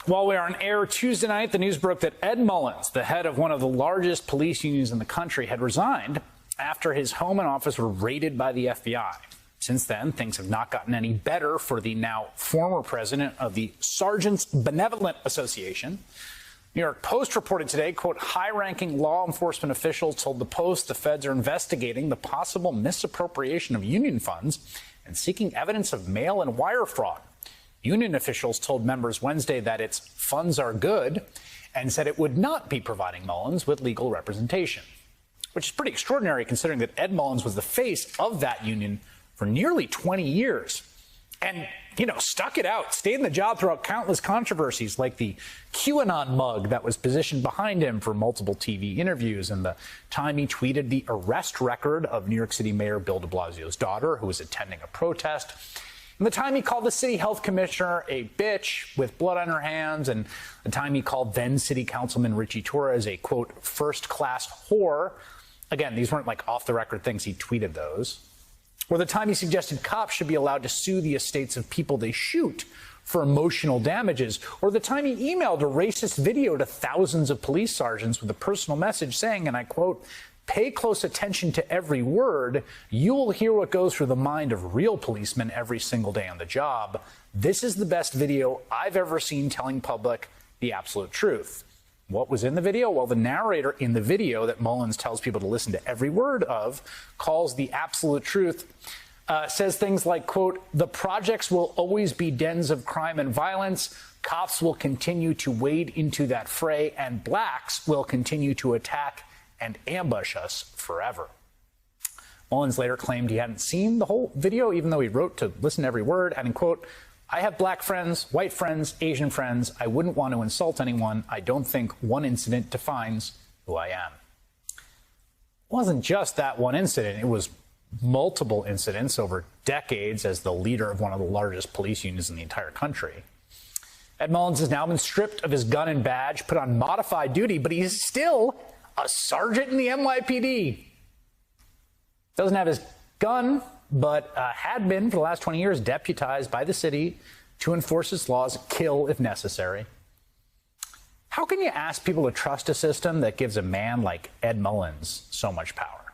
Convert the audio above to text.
While we are on air Tuesday night, the news broke that Ed Mullins, the head of one of the largest police unions in the country, had resigned after his home and office were raided by the FBI. Since then, things have not gotten any better for the now former president of the Sergeants Benevolent Association. New York Post reported today, quote, high-ranking law enforcement officials told the Post the feds are investigating the possible misappropriation of union funds and seeking evidence of mail and wire fraud. Union officials told members Wednesday that its funds are good and said it would not be providing Mullins with legal representation, which is pretty extraordinary considering that Ed Mullins was the face of that union for nearly 20 years and, stuck it out, stayed in the job throughout countless controversies like the QAnon mug that was positioned behind him for multiple TV interviews and the time he tweeted the arrest record of New York City Mayor Bill de Blasio's daughter who was attending a protest. And the time he called the city health commissioner a bitch with blood on her hands, and the time he called then city councilman Richie Torres a, quote, first-class whore. Again, these weren't like off-the-record things. He tweeted those. Or the time he suggested cops should be allowed to sue the estates of people they shoot for emotional damages. Or the time he emailed a racist video to thousands of police sergeants with a personal message saying, and I quote, pay close attention to every word. You'll hear what goes through the mind of real policemen every single day on the job. This is the best video I've ever seen telling public the absolute truth. What was in the video? Well, the narrator in the video that Mullins tells people to listen to every word of calls the absolute truth, says things like, quote, the projects will always be dens of crime and violence. Cops will continue to wade into that fray, and blacks will continue to attack and ambush us forever. Mullins later claimed he hadn't seen the whole video, even though he wrote to listen to every word, and, quote, I have black friends, white friends, Asian friends. I wouldn't want to insult anyone. I don't think one incident defines who I am. It wasn't just that one incident. It was multiple incidents over decades as the leader of one of the largest police unions in the entire country. Ed Mullins has now been stripped of his gun and badge, put on modified duty, but he's still a sergeant in the NYPD. Doesn't have his gun, but had been for the last 20 years deputized by the city to enforce its laws, kill if necessary. How can you ask people to trust a system that gives a man like Ed Mullins so much power?